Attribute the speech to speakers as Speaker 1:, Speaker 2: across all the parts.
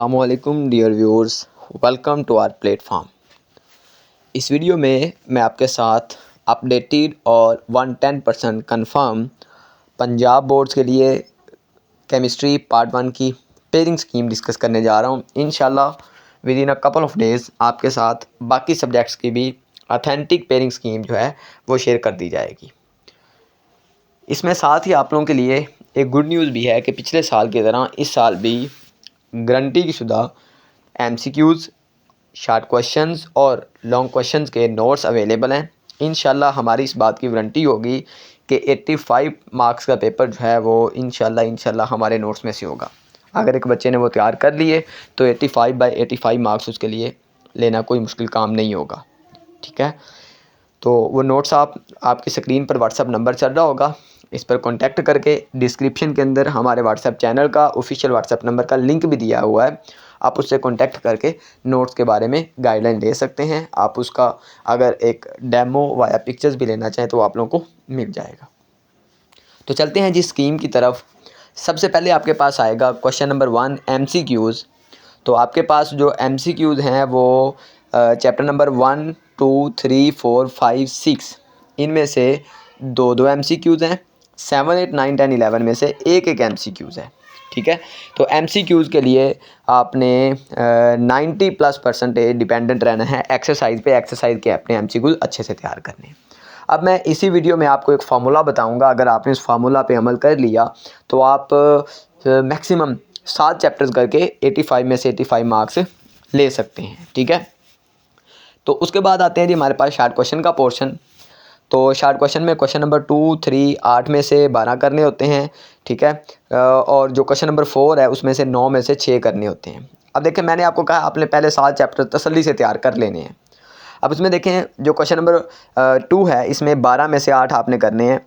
Speaker 1: अस्सलामुअलैकुम dear viewers, welcome to our platform. इस video में मैं आपके साथ अपडेटेड और 110% कंफर्म पंजाब बोर्ड्स के लिए केमिस्ट्री पार्ट 1 की पेयरिंग स्कीम डिस्कस करने जा रहा हूँ। इंशाल्लाह with in a couple of days आपके साथ बाकी सब्जेक्ट्स की भी ऑथेंटिक पेयरिंग स्कीम जो है वो शेयर कर दी जाएगी। इसमें साथ ही आप लोगों के लिए एक गुड न्यूज़ भी है कि पिछले साल की तरह इस साल भी गारंटी की शुदा MCQs, शार्ट क्वेश्चंस और लॉन्ग क्वेश्चंस के नोट्स अवेलेबल हैं। इंशाल्लाह हमारी इस बात की वारंटी होगी कि 85 मार्क्स का पेपर जो है वो इंशाल्लाह हमारे नोट्स में से होगा। अगर एक बच्चे ने वो तैयार कर लिए तो 85/85 मार्क्स उसके लिए लेना कोई मुश्किल काम नहीं होगा। ठीक है, तो वो नोट्स आपकी स्क्रीन पर व्हाट्सअप नंबर चल रहा होगा, इस पर कांटेक्ट करके डिस्क्रिप्शन के अंदर हमारे व्हाट्सएप चैनल का ऑफिशियल व्हाट्सएप नंबर का लिंक भी दिया हुआ है। आप उससे कांटेक्ट करके नोट्स के बारे में गाइडलाइन ले सकते हैं। आप उसका अगर एक डेमो वाया पिक्चर्स भी लेना चाहें तो आप लोगों को मिल जाएगा। तो चलते हैं जी स्कीम की तरफ। सबसे पहले आपके पास आएगा क्वेश्चन नंबर 1 MCQs। तो आपके पास जो MCQs हैं वो चैप्टर नंबर 1, 2, 3, 4, 5, 6 इनमें से दो MCQs हैं। 7, 8, 9, 10, 11 में से एक MCQs है। ठीक है, तो MCQs के लिए आपने 90+% डिपेंडेंट रहना है एक्सरसाइज पे। एक्सरसाइज के अपने MCQs अच्छे से तैयार करने हैं। अब मैं इसी वीडियो में आपको एक फार्मूला बताऊंगा। अगर आपने इस फार्मूला पे अमल कर लिया तो आप मैक्सिमम 7 चैप्टर्स करके 85 में से 85 मार्क्स ले सकते हैं। ठीक है, तो उसके बाद आते हैं जी हमारे पास शार्ट क्वेश्चन का पोर्शन। तो शार्ट क्वेश्चन में क्वेश्चन नंबर 2, 3, 8 में से 12 करने होते हैं। ठीक है, और जो क्वेश्चन नंबर 4 है उसमें से 9 में से 6 करने होते हैं। अब देखें, मैंने आपको कहा आपने पहले 7 चैप्टर तसल्ली से तैयार कर लेने हैं। अब इसमें देखें जो क्वेश्चन नंबर 2 है इसमें 12 में से 8 आपने करने हैं।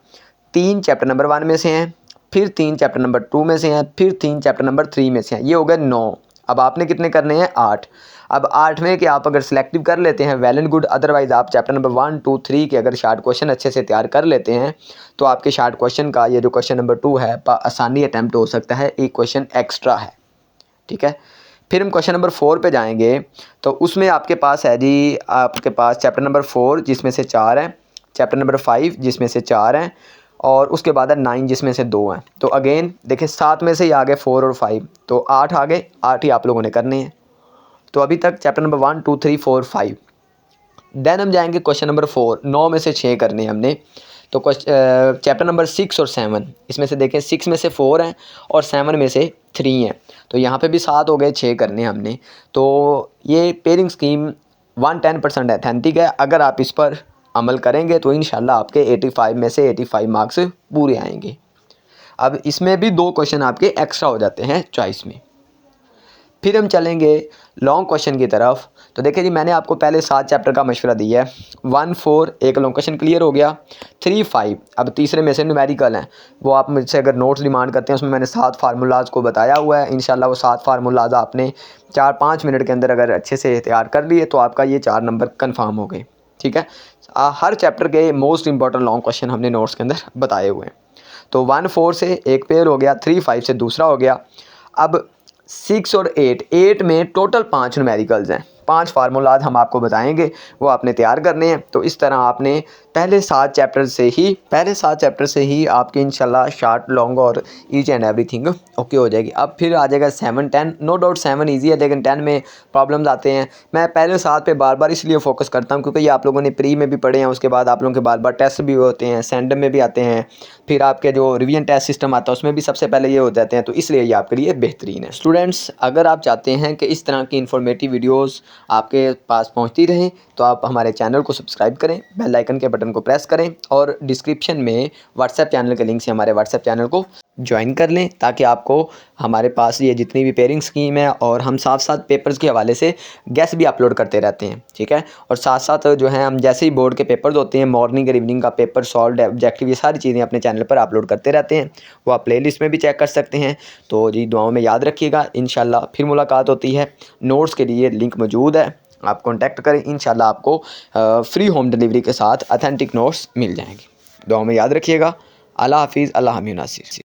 Speaker 1: 3 चैप्टर नंबर 1 में से हैं, फिर 3 चैप्टर नंबर 2 में से हैं, फिर 3 चैप्टर नंबर 3 में से हैं। ये हो गए 9। अब आपने कितने करने हैं? 8। अब 8 में कि आप अगर सिलेक्टिव कर लेते हैं वेल एंड गुड, अदरवाइज़ आप चैप्टर नंबर 1, 2, 3 के अगर शार्ट क्वेश्चन अच्छे से तैयार कर लेते हैं तो आपके शार्ट क्वेश्चन का ये जो क्वेश्चन नंबर 2 है आसानी अटैम्प्ट हो सकता है। एक क्वेश्चन एक्स्ट्रा है। ठीक है, फिर हम क्वेश्चन नंबर 4 पे जाएंगे। तो उसमें आपके पास है जी आपके पास चैप्टर नंबर 4 जिसमें से 4 हैं, चैप्टर नंबर 5 जिसमें से 4 हैं, और उसके बाद है 9 जिसमें से 2 हैं। तो अगेन देखें 7 में से ही आ गए 4 और 5, तो 8 आ गए। 8 ही आप लोगों ने करने हैं। तो अभी तक चैप्टर नंबर 1, 2, 3, 4, 5। देन हम जाएंगे क्वेश्चन नंबर 4। 9 में से 6 करने हैं हमने। तो चैप्टर नंबर 6 और 7 इसमें से देखें 6 में से 4 हैं और 7 में से 3 हैं। तो यहाँ पे भी 7 हो गए, 6 करने हैं हमने। तो ये पेयरिंग स्कीम 110% ऑथेंटिक है। अगर आप इस पर अमल करेंगे तो इंशाल्लाह आपके 85 में से 85 मार्क्स पूरे आएंगे। अब इसमें भी 2 क्वेश्चन आपके एक्स्ट्रा हो जाते हैं चॉइस में। फिर हम चलेंगे लॉन्ग क्वेश्चन की तरफ। तो देखिए जी मैंने आपको पहले 7 चैप्टर का मशवरा दिया है। 1, 4 एक लॉन्ग क्वेश्चन क्लियर हो गया। 3, 5 अब तीसरे में से न्यूमेरिकल हैं। वो आप मुझसे अगर नोट्स डिमांड करते हैं उसमें मैंने 7 फार्मूलाज को बताया हुआ है। इंशाल्लाह वो 7 फार्मूलाज आपने 4-5 मिनट के अंदर अगर अच्छे से तैयार कर लिए तो आपका ये 4 नंबर कन्फर्म हो गए। ठीक है, हर चैप्टर के मोस्ट इंपॉर्टेंट लॉन्ग क्वेश्चन हमने नोट्स के अंदर बताए हुए हैं। तो 1, 4 से एक पेयर हो गया, 3, 5 से दूसरा हो गया। अब 6 और 8 में टोटल 5 न्यूमेरिकल्स हैं। 5 फार्मूलाज हम आपको बताएंगे, वो आपने तैयार करने हैं। तो इस तरह आपने पहले 7 चैप्टर से ही आपके इंशाल्लाह शार्ट लॉन्ग और ईच एंड एवरीथिंग ओके हो जाएगी। अब फिर आ जाएगा 7, 10। नो डाउट 7 ईजी है, लेकिन 10 में प्रॉब्लम्स आते हैं। मैं पहले 7 पे बार बार इसलिए फोकस करता हूँ क्योंकि ये आप लोगों ने प्री में भी पढ़े हैं, उसके बाद आप लोगों के बार बार टेस्ट भी होते हैं, सेंडम में भी आते हैं, फिर आपके जो रिवीजन टेस्ट सिस्टम आता है उसमें भी सबसे पहले ये हो जाते हैं। तो इसलिए ये आपके लिए बेहतरीन है। स्टूडेंट्स, अगर आप चाहते हैं कि इस तरह की इन्फॉर्मेटिव वीडियोज़ आपके पास पहुंचती रहें तो आप हमारे चैनल को सब्सक्राइब करें, बेल आइकन के बटन को प्रेस करें और डिस्क्रिप्शन में व्हाट्सएप चैनल के लिंक से हमारे व्हाट्सएप चैनल को ज्वाइन कर लें, ताकि आपको हमारे पास ये जितनी भी पेयरिंग स्कीम है और हम साथ साथ पेपर्स के हवाले से गेस्ट भी अपलोड करते रहते हैं। ठीक है, और साथ साथ जो है हम जैसे ही बोर्ड के पेपर्स होते हैं, मॉर्निंग और इवनिंग का पेपर, सॉल्व, ऑब्जेक्टिव, ये सारी चीज़ें अपने चैनल पर अपलोड करते रहते हैं। वो आप प्ले लिस्ट में भी चेक कर सकते हैं। तो जी दुआओं में याद रखिएगा। इंशाल्लाह फिर मुलाकात होती है। नोट्स के लिए लिंक मौजूद है, आप कॉन्टैक्ट करें। इंशाल्लाह आपको फ्री होम डिलीवरी के साथ ऑथेंटिक नोट्स मिल जाएंगे। दुआओं में याद रखिएगा। अल्लाह हाफिज़, अल्लाह हामी नासिर।